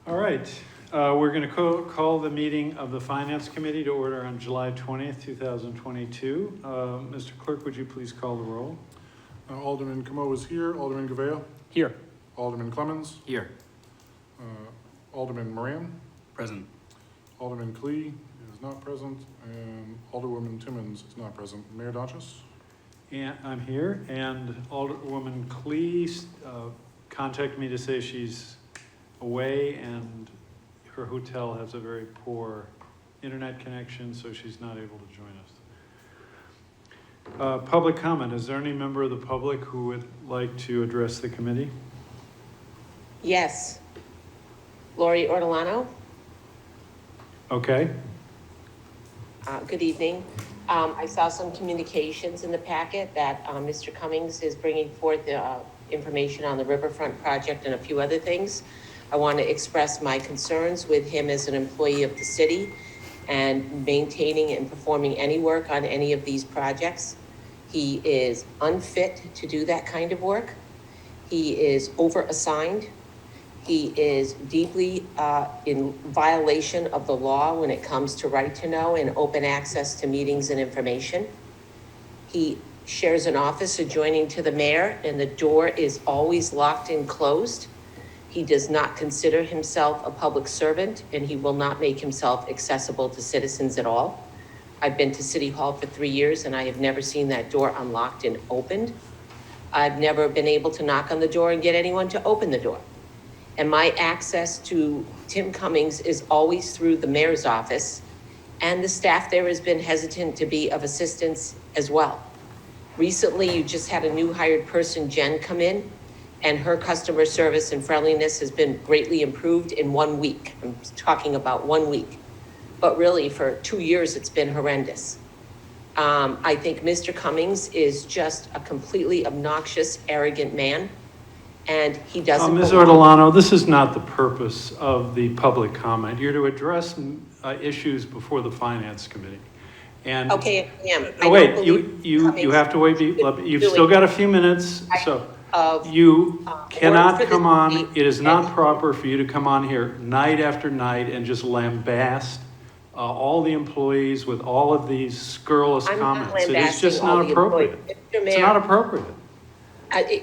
All right, we're going to call the meeting of the Finance Committee to order on July 20th, 2022. Mr. Clerk, would you please call the roll? Alderman Camo is here. Alderman Gavea? Here. Alderman Clemens? Here. Alderman Moran? Present. Alderman Klee is not present, and Alderwoman Timmons is not present. Mayor Donches? And I'm here, and Alderwoman Klee contacted me to say she's away and her hotel has a very poor internet connection, so she's not able to join us. Public comment. Is there any member of the public who would like to address the committee? Yes. Lori Ortolano. Okay. Good evening. I saw some communications in the packet that Mr. Cummings is bringing forth information on the Riverfront project and a few other things. I want to express my concerns with him as an employee of the city and maintaining and performing any work on any of these projects. He is unfit to do that kind of work. He is over-assigned. He is deeply in violation of the law when it comes to right to know and open access to meetings and information. He shares an office adjoining to the mayor, and the door is always locked and closed. He does not consider himself a public servant, and he will not make himself accessible to citizens at all. I've been to City Hall for 3 years, and I have never seen that door unlocked and opened. I've never been able to knock on the door and get anyone to open the door. And my access to Tim Cummings is always through the mayor's office, and the staff there has been hesitant to be of assistance as well. Recently, you just had a new hired person, Jen, come in, and her customer service and friendliness has been greatly improved in 1 week. I'm talking about 1 week. But really, for 2 years, it's been horrendous. I think Mr. Cummings is just a completely obnoxious, arrogant man, and he doesn't Ms. belong. Ortolano, this is not the purpose of the public comment. You're to address issues before the Finance Committee. And Okay, I am. Oh, wait, you have to wait. You've still got a few minutes, so you cannot come on. It is not proper for you to come on here night after night and just lambast all the employees with all of these scurrilous comments. It is just not appropriate. It's not appropriate.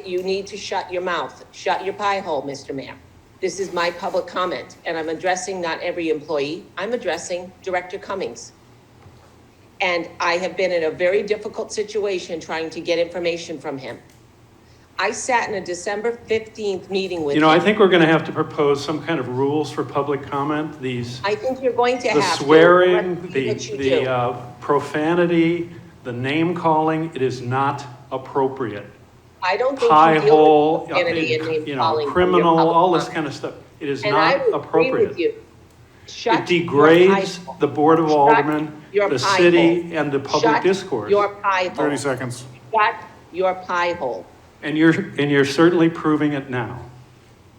You need to shut your mouth. Shut your pie hole, Mr. Mayor. This is my public comment, and I'm addressing not every employee. I'm addressing Director Cummings. And I have been in a very difficult situation trying to get information from him. I sat in a December 15th meeting with him. I think we're going to have to propose some kind of rules for public comment. I think you're going to have the to. swearing, the profanity, the name calling. It is not appropriate. I don't think Pie you deal hole, with profanity and name calling from criminal, your public all this comment. kind of stuff. It is And not I would appropriate. agree with you. It Shut your degrades pie hole. the Board of Aldermen, your the pie city, hole. and the public Shut discourse. your pie hole. 30 seconds. Shut your pie hole. And you're certainly proving it now.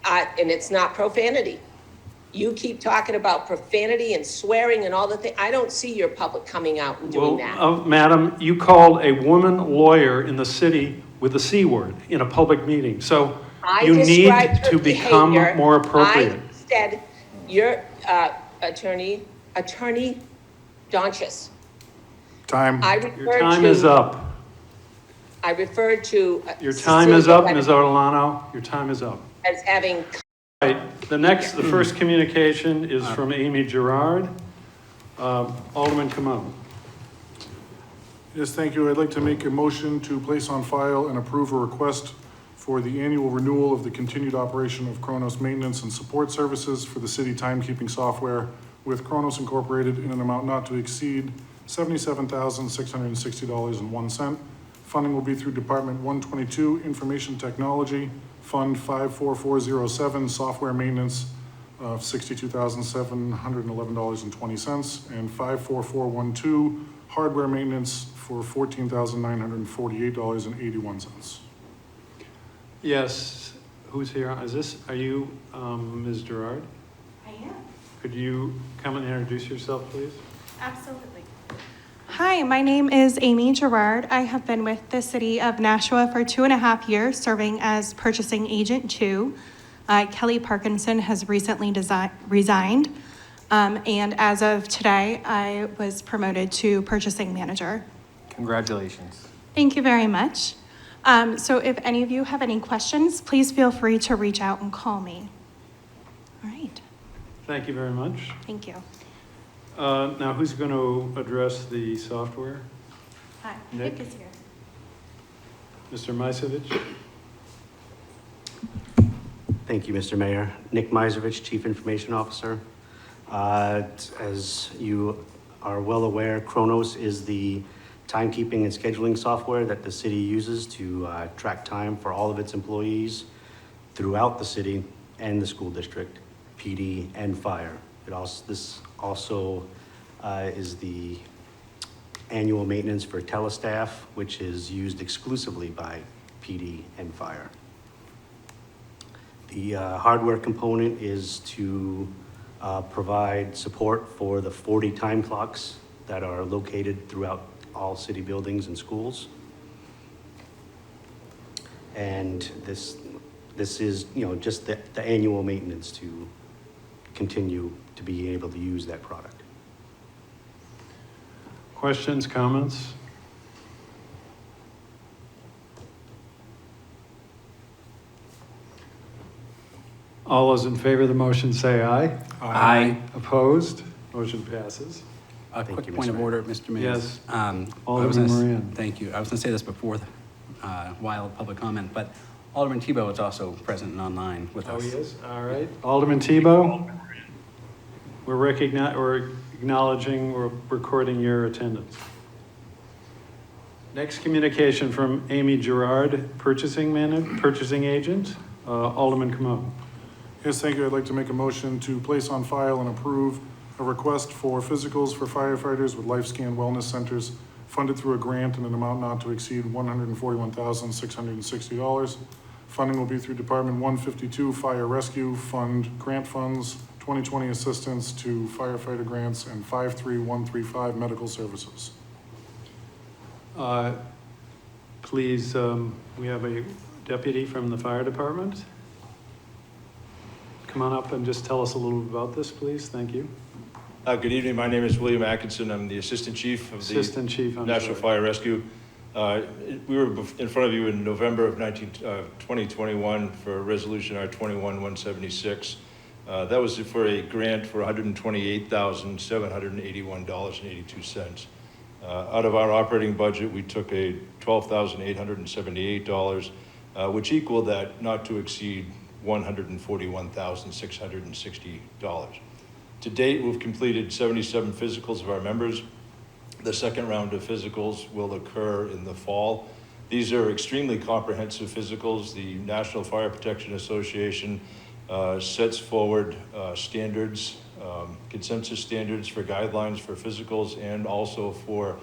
And it's not profanity. You keep talking about profanity and swearing and all the things. I don't see your public coming out and doing that. Madam, you called a woman lawyer in the city with the C word in a public meeting. So you need described her to become behavior. more appropriate. I said, your attorney Donches. Time. Your time is up. I referred to. Your time is up, Ms. Ortolano. Your time is up. As having. Right, the first communication is from Amy Gerard. Alderman Camo. Yes, thank you. I'd like to make a motion to place on file and approve a request for the annual renewal of the continued operation of Kronos Maintenance and Support Services for the city timekeeping software with Kronos Incorporated in an amount not to exceed $77,660.01. Funding will be through Department 122 Information Technology, Fund 54407, Software Maintenance of $62,711.20, and 54412, Hardware Maintenance for $14,948.81. Yes, who's here? Are you Ms. Gerard? I am. Could you come and introduce yourself, please? Absolutely. Hi, my name is Amy Gerard. I have been with the city of Nashua for 2.5 years, serving as purchasing agent 2. Kelly Parkinson has recently resigned, and as of today, I was promoted to purchasing manager. Congratulations. Thank you very much. So if any of you have any questions, please feel free to reach out and call me. All right, Thank you very much. thank you. Now, who's going to address the software? Hi, Nick? Nick is here. Mr. Misevich? Thank you, Mr. Mayor. Nick Misevich, Chief Information Officer. As you are well aware, Kronos is the timekeeping and scheduling software that the city uses to track time for all of its employees throughout the city and the school district, PD, and fire. This also is the annual maintenance for telestaff, which is used exclusively by PD and fire. The hardware component is to provide support for the 40 time clocks that are located throughout all city buildings and schools. And this is, just the annual maintenance to continue to be able to use that product. Questions, comments? All those in favor of the motion say aye. Aye. Opposed? Motion passes. A Thank quick you, point Mr. of Mayor. order, Mr. Mayor. Yes. I was Alderman gonna Moran. Thank you. I was going to say this before the while of public comment, but Alderman Tebow is also present and online with Oh, us. he is? All right. Alderman Tebow? We're acknowledging, we're recording your attendance. Next communication from Amy Gerard, purchasing agent. Alderman Commode. Yes, thank you. I'd like to make a motion to place on file and approve a request for physicals for firefighters with LifeScan Wellness Centers funded through a grant in an amount not to exceed $141,660. Funding will be through Department 152 Fire Rescue Fund grant funds, 2020 assistance to firefighter grants, and 53135 medical services. Please, we have a deputy from the fire department. Come on up and just tell us a little about this, please. Thank you. Good evening. My name is William Atkinson. I'm the Assistant Chief of Assistant Chief, I'm National sorry. Fire Rescue. We were in front of you in November of 2021 for Resolution R21-176. That was for a grant for $128,781.82. Out of our operating budget, we took a $12,878, which equaled that not to exceed $141,660. To date, we've completed 77 physicals of our members. The second round of physicals will occur in the fall. These are extremely comprehensive physicals. The National Fire Protection Association sets forward standards, consensus standards for guidelines for physicals and also for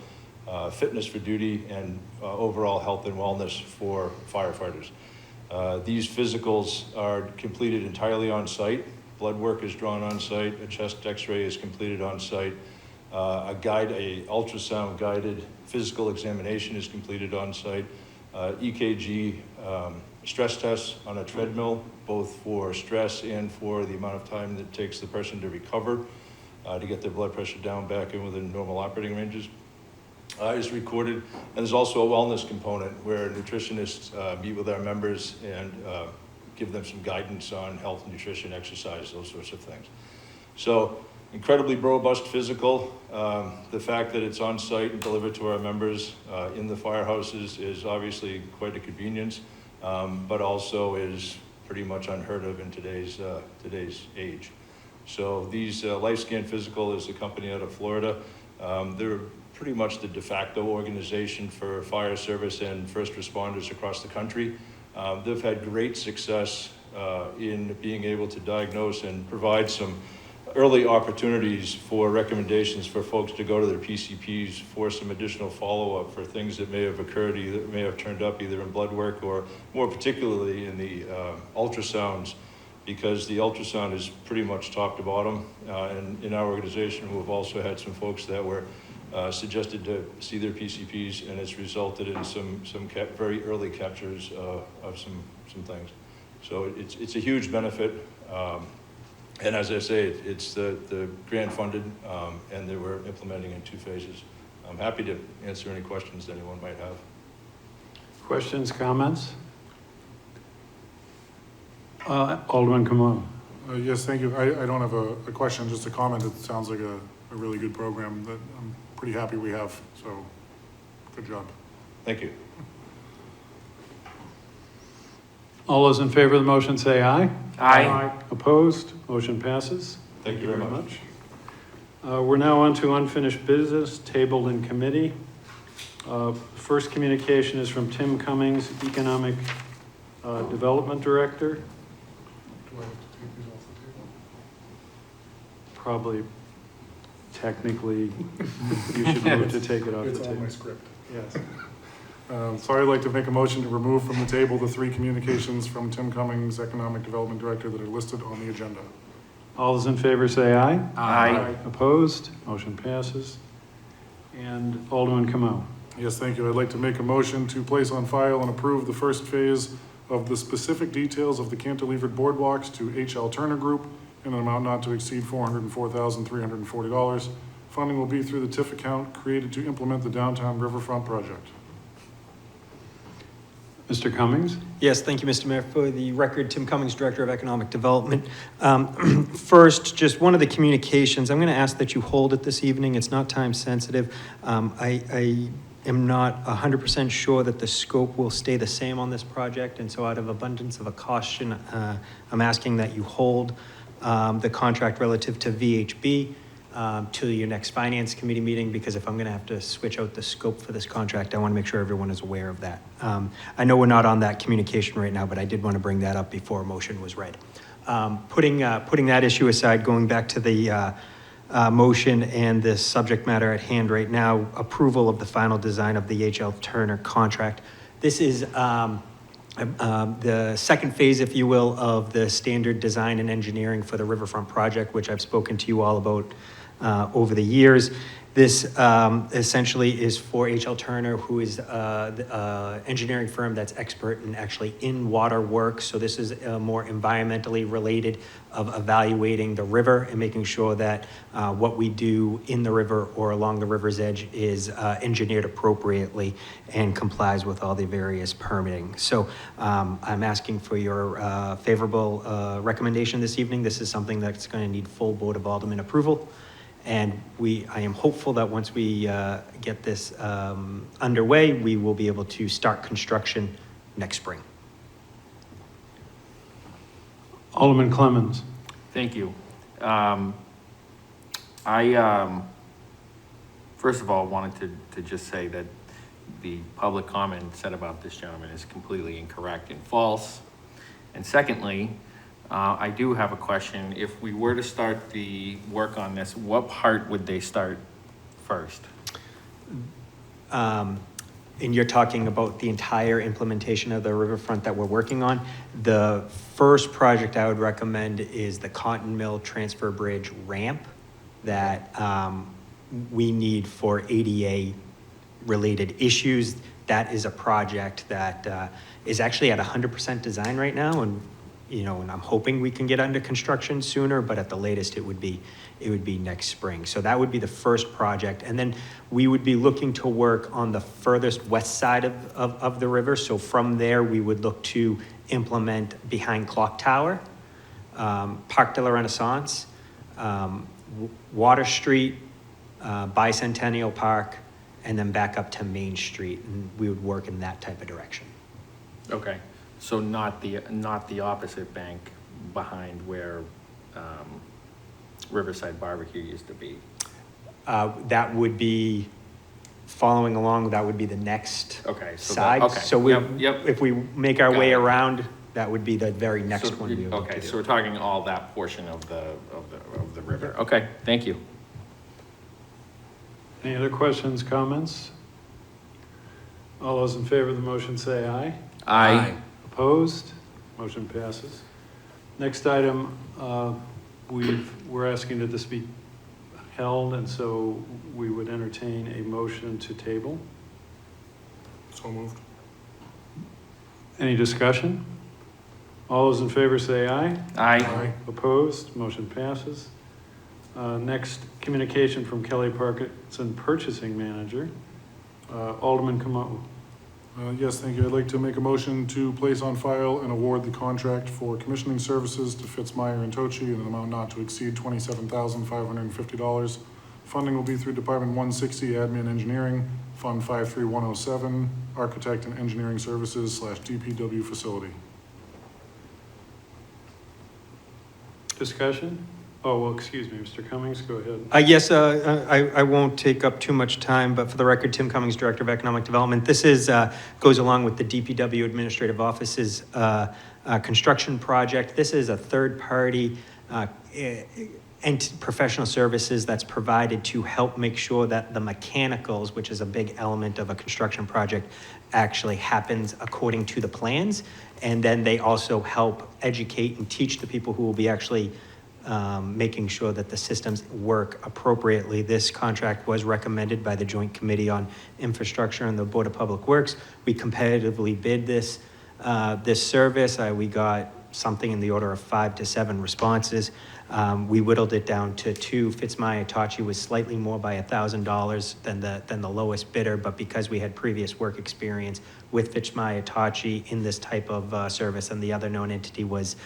fitness for duty and overall health and wellness for firefighters. These physicals are completed entirely on site. Blood work is drawn on site. A chest x-ray is completed on site. A ultrasound guided physical examination is completed on site. EKG stress tests on a treadmill, both for stress and for the amount of time that it takes the person to recover to get their blood pressure down back in within normal operating ranges, is recorded. And there's also a wellness component where nutritionists meet with our members and give them some guidance on health, nutrition, exercise, those sorts of things. So incredibly robust physical. The fact that it's on site and delivered to our members in the firehouses is obviously quite a convenience, but also is pretty much unheard of in today's age. So these LifeScan Physical is a company out of Florida. They're pretty much the de facto organization for fire service and first responders across the country. They've had great success in being able to diagnose and provide some early opportunities for recommendations for folks to go to their PCPs for some additional follow-up for things that may have occurred, may have turned up either in blood work or more particularly in the ultrasounds, because the ultrasound is pretty much top to bottom. And in our organization, we've also had some folks that were suggested to see their PCPs, and it's resulted in some very early captures of some things. So it's a huge benefit. And as I say, it's the grant funded, and they were implementing in 2 phases. I'm happy to answer any questions anyone might have. Questions, comments? Alderman Kamau. Yes, thank you. I don't have a question, just a comment. It sounds like a really good program that I'm pretty happy we have, so good job. Thank you. All those in favor of the motion say aye. Aye. Opposed? Motion passes. Thank you very much. We're now on to unfinished business tabled in committee. First communication is from Tim Cummings, Economic Development Director. Do I have to take these off the table? Probably, technically, you should move to take it off the It's on table. my script. Yes. So I'd like to make a motion to remove from the table the 3 communications from Tim Cummings, Economic Development Director, that are listed on the agenda. All those in favor say aye. Aye. Opposed? Motion passes. And Alderman Kamau. Yes, thank you. I'd like to make a motion to place on file and approve the first phase of the specific details of the cantilevered boardwalks to H.L. Turner Group in an amount not to exceed $404,340. Funding will be through the TIF account created to implement the downtown riverfront project. Mr. Cummings? Yes, thank you, Mr. Mayor. For the record, Tim Cummings, Director of Economic Development. First, just one of the communications, I'm going to ask that you hold it this evening. It's not time sensitive. I am not 100% sure that the scope will stay the same on this project, and so out of abundance of a caution, I'm asking that you hold the contract relative to VHB to your next Finance Committee meeting, because if I'm going to have to switch out the scope for this contract, I want to make sure everyone is aware of that. I know we're not on that communication right now, but I did want to bring that up before a motion was read. Putting that issue aside, going back to the motion and the subject matter at hand right now, approval of the final design of the H.L. Turner contract. This is the second phase, if you will, of the standard design and engineering for the riverfront project, which I've spoken to you all about over the years. This essentially is for H.L. Turner, who is the engineering firm that's expert in actually in water work. So this is more environmentally related of evaluating the river and making sure that what we do in the river or along the river's edge is engineered appropriately and complies with all the various permitting. So I'm asking for your favorable recommendation this evening. This is something that's going to need full Board of Aldermen approval. And I am hopeful that once we get this underway, we will be able to start construction next spring. Alderman Clemmons. Thank you. I first of all wanted to just say that the public comment said about this gentleman is completely incorrect and false. And secondly, I do have a question. If we were to start the work on this, what part would they start first? And you're talking about the entire implementation of the riverfront that we're working on. The first project I would recommend is the Cotton Mill Transfer Bridge ramp that we need for ADA related issues. That is a project that is actually at 100% design right now, and and I'm hoping we can get under construction sooner, but at the latest it would be next spring. So that would be the first project. And then we would be looking to work on the furthest west side of the river. So from there, we would look to implement behind Clock Tower, Parc de la Renaissance, Water Street, Bicentennial Park, and then back up to Main Street. And we would work in that type of direction. Okay. So not the opposite bank behind where Riverside Barbecue used to be. That would be following along. That would be the next side. Okay. So if we make our way around, that would be the very next one. Okay. So we're talking all that portion of the river. Okay. Thank you. Any other questions, comments? All those in favor of the motion say aye. Aye. Opposed? Motion passes. Next item, we're asking that this be held, and so we would entertain a motion to table. So moved. Any discussion? All those in favor say aye. Aye. Opposed? Motion passes. Next, communication from Kelly Parkinson, Purchasing Manager. Alderman Kamau. Yes, thank you. I'd like to make a motion to place on file and award the contract for commissioning services to Fitzmyer and Tochi in an amount not to exceed $27,550. Funding will be through Department 160 Admin Engineering, Fund 53107, Architect and Engineering Services / DPW Facility. Discussion? Oh, well, excuse me, Mr. Cummings, go ahead. Yes, I won't take up too much time, but for the record, Tim Cummings, Director of Economic Development. This is, goes along with the DPW Administrative Office's construction project. This is a third-party and professional services that's provided to help make sure that the mechanicals, which is a big element of a construction project, actually happens according to the plans. And then they also help educate and teach the people who will be actually making sure that the systems work appropriately. This contract was recommended by the Joint Committee on Infrastructure and the Board of Public Works. We competitively bid this service. We got something in the order of 5 to 7 responses. We whittled it down to 2. Fitzmyer Hitachi was slightly more by $1,000 than the lowest bidder, but because we had previous work experience with Fitzmyer Hitachi in this type of service, and the other known entity was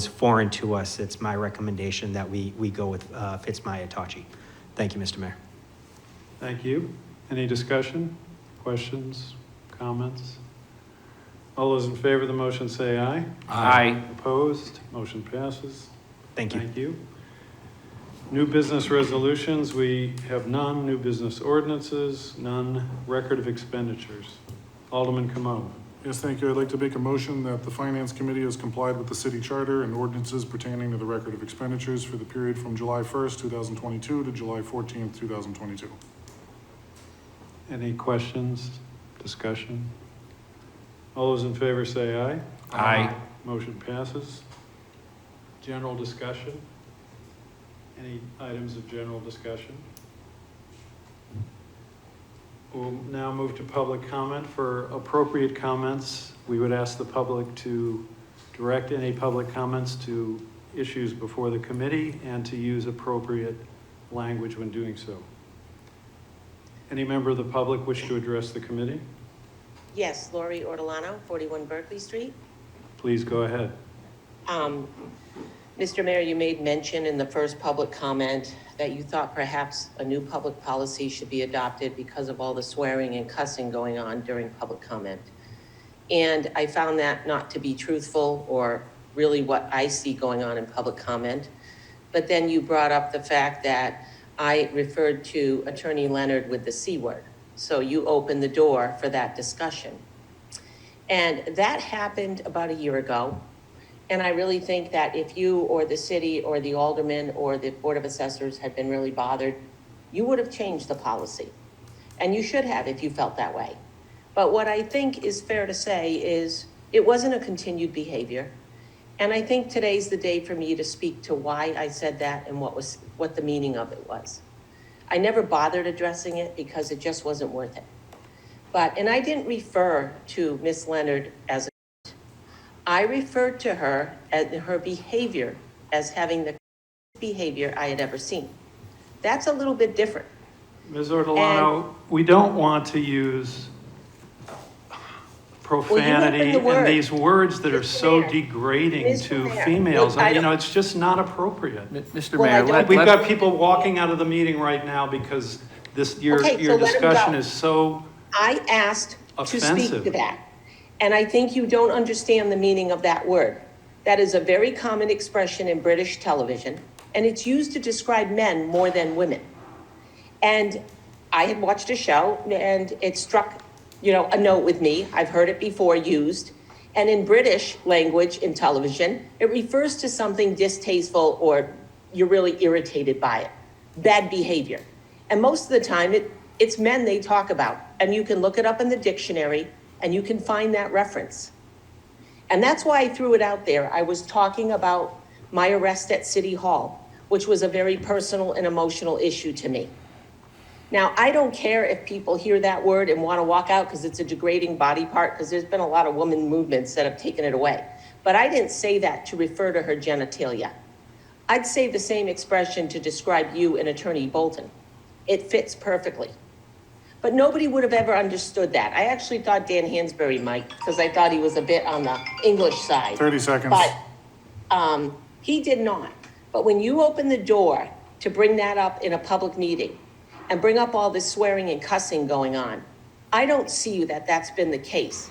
foreign to us, it's my recommendation that we go with Fitzmyer Hitachi. Thank you, Mr. Mayor. Thank you. Any discussion, questions, comments? All those in favor of the motion say aye. Aye. Opposed? Motion passes. Thank you. Thank you. New business resolutions, we have none. New business ordinances, none. Record of expenditures. Alderman Kamau. Yes, thank you. I'd like to make a motion that the Finance Committee has complied with the city charter and ordinances pertaining to the record of expenditures for the period from July 1st, 2022 to July 14th, 2022. Any questions, discussion? All those in favor say aye. Aye. Motion passes. General discussion? Any items of general discussion? We'll now move to public comment. For appropriate comments, we would ask the public to direct any public comments to issues before the committee and to use appropriate language when doing so. Any member of the public wish to address the committee? Yes, Lori Ortolano, 41 Berkeley Street. Please go ahead. Mr. Mayor, you made mention in the first public comment that you thought perhaps a new public policy should be adopted because of all the swearing and cussing going on during public comment. And I found that not to be truthful or really what I see going on in public comment. But then you brought up the fact that I referred to Attorney Leonard with the C word. So you opened the door for that discussion. And that happened about a year ago. And I really think that if you or the city or the alderman or the Board of Assessors had been really bothered, you would have changed the policy. And you should have if you felt that way. But what I think is fair to say is it wasn't a continued behavior. And I think today's the day for me to speak to why I said that and what the meaning of it was. I never bothered addressing it because it just wasn't worth it. And I didn't refer to Miss Leonard as I referred to her and her behavior as having the behavior I had ever seen. That's a little bit different. Ms. Ortolano, we don't want to use profanity and these words that are so degrading to females. It's just not appropriate. Mr. Mayor, We've got people walking out of the meeting right now because your discussion is so I asked offensive. To speak to that. And I think you don't understand the meaning of that word. That is a very common expression in British television, and it's used to describe men more than women. And I had watched a show, and it struck, a note with me. I've heard it before used. And in British language in television, it refers to something distasteful or you're really irritated by it. Bad behavior. And most of the time, it's men they talk about. And you can look it up in the dictionary, and you can find that reference. And that's why I threw it out there. I was talking about my arrest at City Hall, which was a very personal and emotional issue to me. Now, I don't care if people hear that word and want to walk out because it's a degrading body part, because there's been a lot of women movements that have taken it away. but I didn't say that to refer to her genitalia. I'd say the same expression to describe you and Attorney Bolton. It fits perfectly. But nobody would have ever understood that. I actually thought Dan Hansberry might, because I thought he was a bit on the English side. 30 seconds. But he did not. But when you open the door to bring that up in a public meeting and bring up all this swearing and cussing going on, I don't see that that's been the case.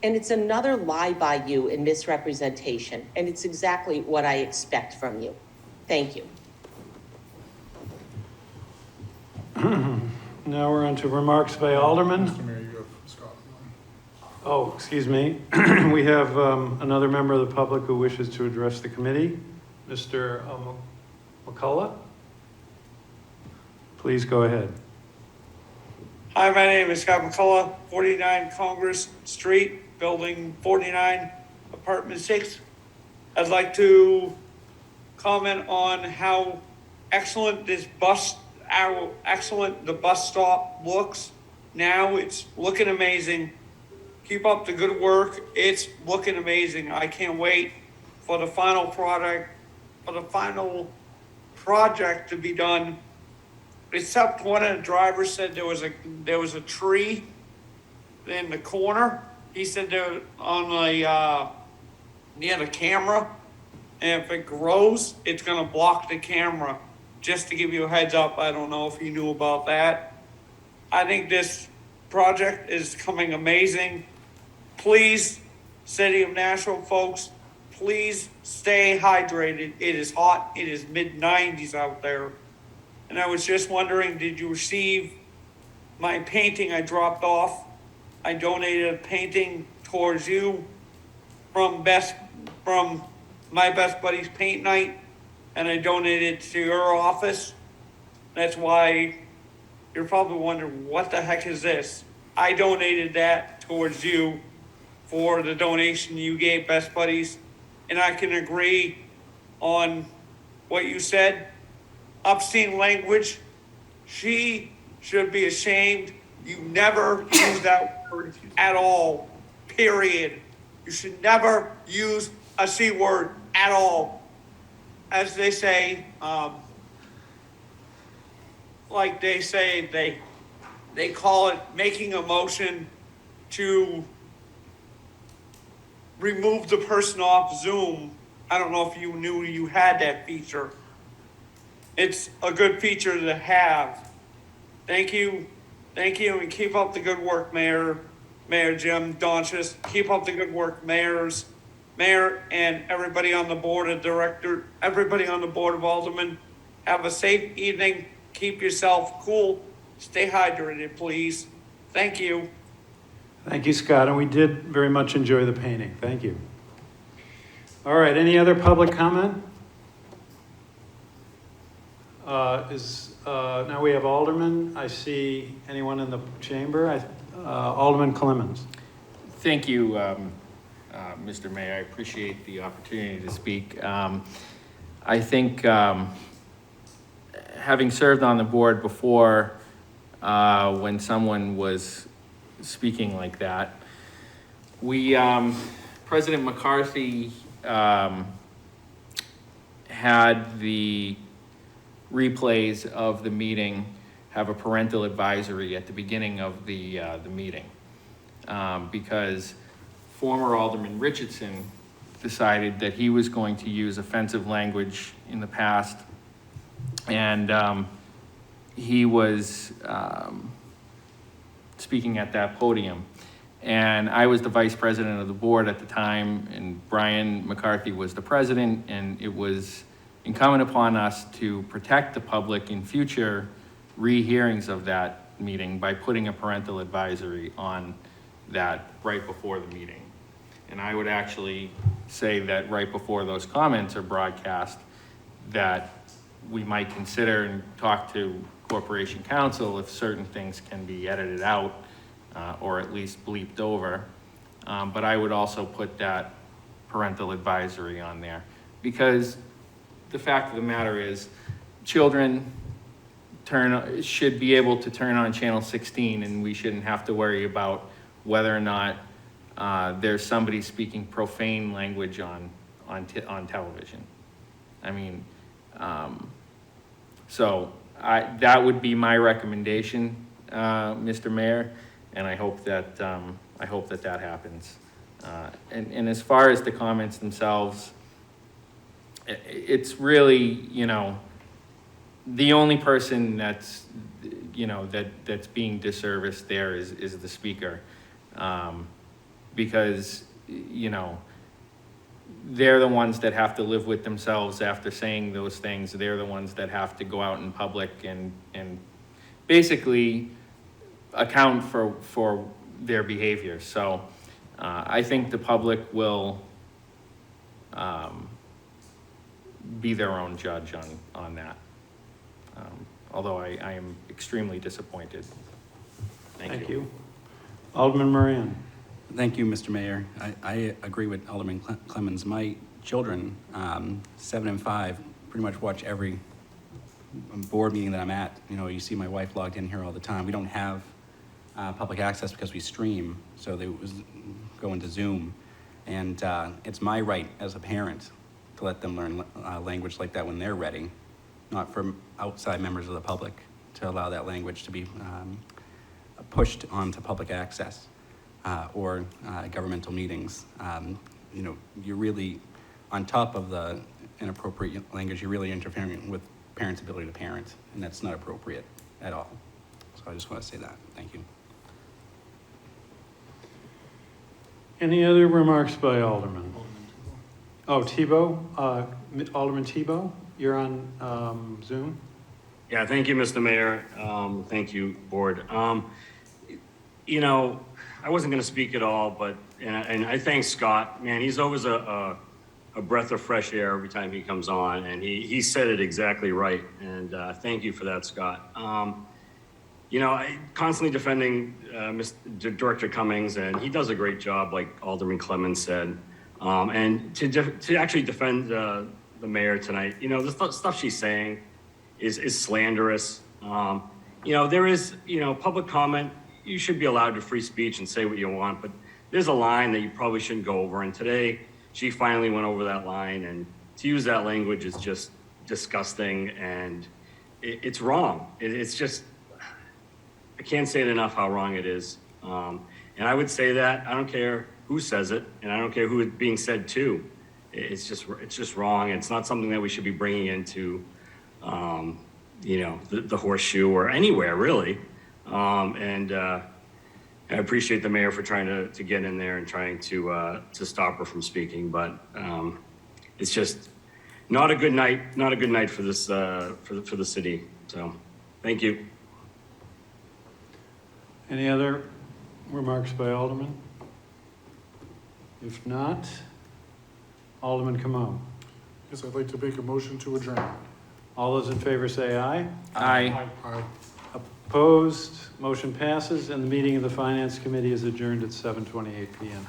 And it's another lie by you and misrepresentation. And it's exactly what I expect from you. Thank you. Now we're on to remarks by Alderman. Mr. Mayor, you have Scott. Oh, excuse me. We have another member of the public who wishes to address the committee. Mr. McCullough. Please go ahead. Hi, my name is Scott McCullough, 49 Congress Street, Building 49, Apartment 6. I'd like to comment on how excellent the bus stop looks now. It's looking amazing. Keep up the good work. It's looking amazing. I can't wait for the final project to be done. Except one of the drivers said there was a tree in the corner. He said there on the near the camera, and if it grows, it's gonna block the camera. Just to give you a heads up, I don't know if you knew about that. I think this project is coming amazing. Please, City of Nashville folks, please stay hydrated. It is hot. It is mid-90s out there. And I was just wondering, did you receive my painting I dropped off? I donated a painting towards you from my best buddy's paint night, and I donated it to your office. That's why you're probably wondering, what the heck is this? I donated that towards you for the donation you gave Best Buddies, and I can agree on what you said. Obscene language, she should be ashamed. You never use that word at all, period. You should never use a C word at all. As they say, they call it making a motion to remove the person off Zoom. I don't know if you knew you had that feature. It's a good feature to have. Thank you, and keep up the good work, Mayor Jim Donchis. Keep up the good work, Mayor, and everybody on the board of director, everybody on the board of aldermen. Have a safe evening. Keep yourself cool. Stay hydrated, please. Thank you. Thank you, Scott, and we did very much enjoy the painting. Thank you. All right, any other public comment? Now we have Alderman. I see anyone in the chamber? Alderman Clemens. Thank you, Mr. Mayor. I appreciate the opportunity to speak. I think having served on the board before, when someone was speaking like that, President McCarthy had the replays of the meeting have a parental advisory at the beginning of the meeting, because former Alderman Richardson decided that he was going to use offensive language in the past, and he was speaking at that podium. And I was the vice president of the board at the time, and Brian McCarthy was the president, and it was incumbent upon us to protect the public in future rehearings of that meeting by putting a parental advisory on that right before the meeting. And I would actually say that right before those comments are broadcast, that we might consider and talk to Corporation Counsel if certain things can be edited out or at least bleeped over. But I would also put that parental advisory on there, because the fact of the matter is, children should be able to turn on channel 16, and we shouldn't have to worry about whether or not there's somebody speaking profane language on television. I mean, so that would be my recommendation, Mr. Mayor, and I hope that that happens. And as far as the comments themselves, it's really, you know, the only person that's, you know, that's being disserviced there is the speaker. Because, you know, they're the ones that have to live with themselves after saying those things. They're the ones that have to go out in public and basically account for their behavior. So I think the public will be their own judge on that. Although I am extremely disappointed. Thank you. Alderman Moran. Thank you, Mr. Mayor. I agree with Alderman Clemmons. My children, 7 and 5, pretty much watch every board meeting that I'm at. You know, you see my wife logged in here all the time. We don't have public access because we stream, so they go into Zoom. And it's my right as a parent to let them learn language like that when they're ready, not from outside members of the public to allow that language to be pushed onto public access. Or governmental meetings. You know, you're really, on top of the inappropriate language, you're really interfering with parents' ability to parent, and that's not appropriate at all. So I just want to say that. Thank you. Any other remarks by Alderman? Oh, Tebow, Alderman Tebow, you're on Zoom. Yeah, thank you, Mr. Mayor. Thank you, Board. You know, I wasn't going to speak at all, but, and I thank Scott. Man, he's always a breath of fresh air every time he comes on, and he said it exactly right, and thank you for that, Scott. You know, I constantly defending Director Cummings, and he does a great job, like Alderman Clemmons said. And to actually defend the mayor tonight, you know, the stuff she's saying is slanderous. You know, there is, you know, public comment. You should be allowed to free speech and say what you want, but there's a line that you probably shouldn't go over. And today, she finally went over that line, and to use that language is just disgusting, and it's wrong. It's just, I can't say it enough how wrong it is. And I would say that, I don't care who says it, and I don't care who it's being said to. It's just wrong. It's not something that we should be bringing into, you know, the horseshoe or anywhere really. I appreciate the mayor for trying to get in there and trying to stop her from speaking, but it's just not a good night. Not a good night for this for the city. So, thank you. Any other remarks by Alderman? If not, Alderman Camo. Yes, I'd like to make a motion to adjourn. All those in favor say aye. Aye. Aye. Opposed, motion passes, and the meeting of the Finance Committee is adjourned at 7:28 p.m.